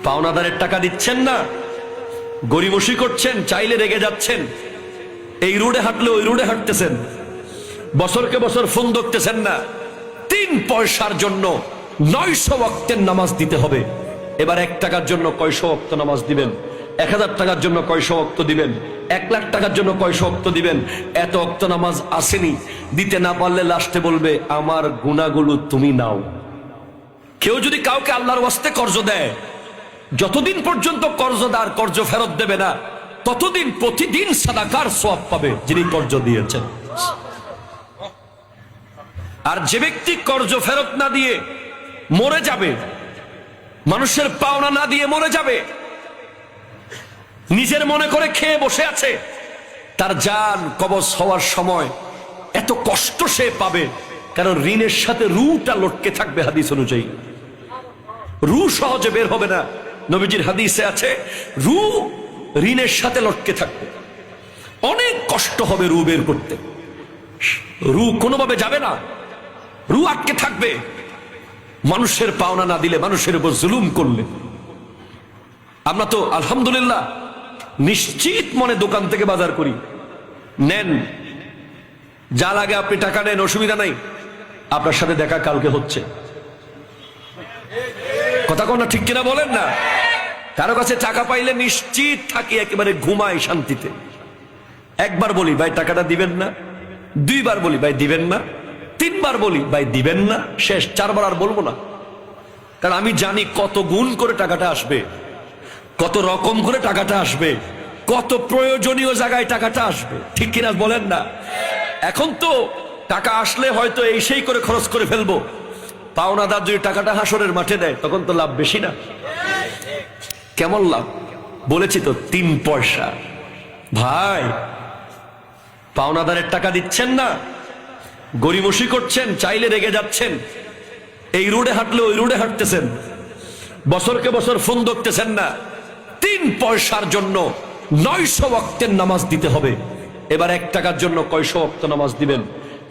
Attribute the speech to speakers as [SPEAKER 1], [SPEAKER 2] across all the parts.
[SPEAKER 1] পাওনাদারের টাকা দিচ্ছেন না, গরিমসি করছেন, চাইলে রেগে যাচ্ছেন, এই রোডে হাঁটলে ওই রোডে হাঁটতেছেন, বছরকে বছর ফোন ধরতেছেন না, 3 পয়সার জন্য 900 ওয়াক্তের নামাজ দিতে হবে। এবার 1 টাকার জন্য কয়শো ওয়াক্ত নামাজ দিবেন? 1000 টাকার জন্য কয়শো ওয়াক্ত দিবেন? 1 লাখ টাকার জন্য কয়শো ওয়াক্ত দিবেন? এত ওয়াক্ত নামাজ আসেনি, দিতে না পারলে লাস্টে বলবে আমার গুনাহগুলো তুমি নাও। কেউ যদি কাউকে আল্লাহর ওয়াস্তে কর্জ দেয়, যতদিন পর্যন্ত কর্জদার কর্জ ফেরত দেবে না, ততদিন প্রতিদিন সাদাকার সওয়াব পাবে যিনি কর্জ দিয়েছেন। আর যে ব্যক্তি কর্জ ফেরত না দিয়ে মরে যাবে, মানুষের পাওনা না দিয়ে মরে যাবে, নিজের মনে করে খেয়ে বসে আছে, তার জান কবজ হওয়ার সময় এত কষ্ট সে পাবে, কারণ ঋণের সাথে রুটা লটকে থাকবে। হাদিস অনুযায়ী রু সহজে বের হবে না। নবীজির হাদিসে আছে রু ঋণের সাথে লটকে থাকবে, অনেক কষ্ট হবে রু বের করতে। রু কোনোভাবে যাবে না, রু আটকে থাকবে। মানুষের পাওনা না দিলে, মানুষের উপর জুলুম করলে। আমরা তো আলহামদুলিল্লাহ নিশ্চিত মনে দোকান থেকে বাজার করি, নেন যা লাগে আপনি টাকা নেন, অসুবিধা নাই, আপনার সাথে দেখা কালকে হচ্ছে। কথা কোন ঠিক কিনা বলেন না? কারো কাছে টাকা পাইলে নিশ্চিত থাকি, একেবারে ঘুমাই শান্তিতে। একবার বলি ভাই টাকাটা দিবেন না, 2 বার বলি ভাই দিবেন না, 3 বার বলি ভাই দিবেন না, শেষ 4 বার আর বলবো না। কারণ আমি জানি কত গুণ করে টাকাটা আসবে, কত রকম করে টাকাটা আসবে, কত প্রয়োজনীয় জায়গায় টাকাটা আসবে। ঠিক কিনা বলেন না? এখন তো টাকা আসলে হয়তো এই সেই করে খরচ করে ফেলবো, পাওনাদার যদি টাকাটা হাসরের মাঠে দেয় তখন তো লাভ বেশি না? কেমন লাভ? বলেছি তো 3 পয়সা। ভাই পাওনাদারের টাকা দিচ্ছেন না, গরিমসি করছেন, চাইলে রেগে যাচ্ছেন, এই রোডে হাঁটলে ওই রোডে হাঁটতেছেন, বছরকে বছর ফোন ধরতেছেন না, 3 পয়সার জন্য 900 ওয়াক্তের নামাজ দিতে হবে। এবার 1 টাকার জন্য কয়শো ওয়াক্ত নামাজ দিবেন?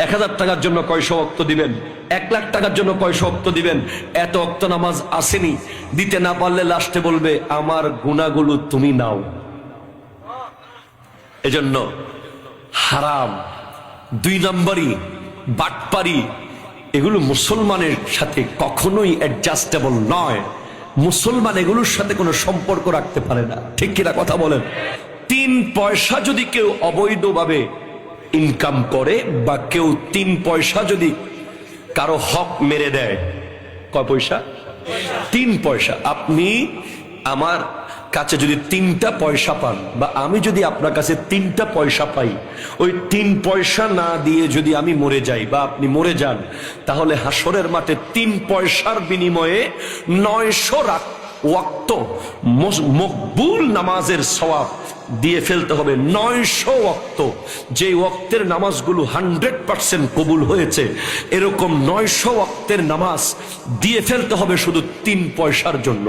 [SPEAKER 1] 1000 টাকার জন্য কয়শো ওয়াক্ত দিবেন? 1 লাখ টাকার জন্য কয়শো ওয়াক্ত দিবেন? এত ওয়াক্ত নামাজ আসেনি, দিতে না পারলে লাস্টে বলবে আমার গুনাহগুলো তুমি নাও। এজন্য হারাম, 2 নম্বরই বাটপারি, এগুলো মুসলমানের সাথে কখনোই অ্যাডজাস্টেবল নয়। মুসলমান এগুলোর সাথে কোনো সম্পর্ক রাখতে পারে না। ঠিক কিনা কথা বলেন? 3 পয়সা যদি কেউ অবৈধভাবে ইনকাম করে, বা কেউ 3 পয়সা যদি কারো হক মেরে দেয়, কয় পয়সা? 3 পয়সা। আপনি আমার কাছে যদি 3টা পয়সা পান, বা আমি যদি আপনার কাছে 3টা পয়সা পাই, ওই 3 পয়সা না দিয়ে যদি আমি মরে যাই বা আপনি মরে যান, তাহলে হাসরের মাঠে 3 পয়সার বিনিময়ে 900 ওয়াক্ত মকবুল নামাজের সওয়াব দিয়ে ফেলতে হবে। 900 ওয়াক্ত, যে ওয়াক্তের নামাজগুলো 100% কবুল হয়েছে, এরকম 900 ওয়াক্তের নামাজ দিয়ে ফেলতে হবে শুধু 3 পয়সার জন্য।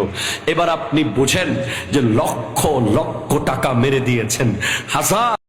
[SPEAKER 1] এবার আপনি বুঝেন যে লক্ষ লক্ষ টাকা মেরে দিয়েছেন, হাজার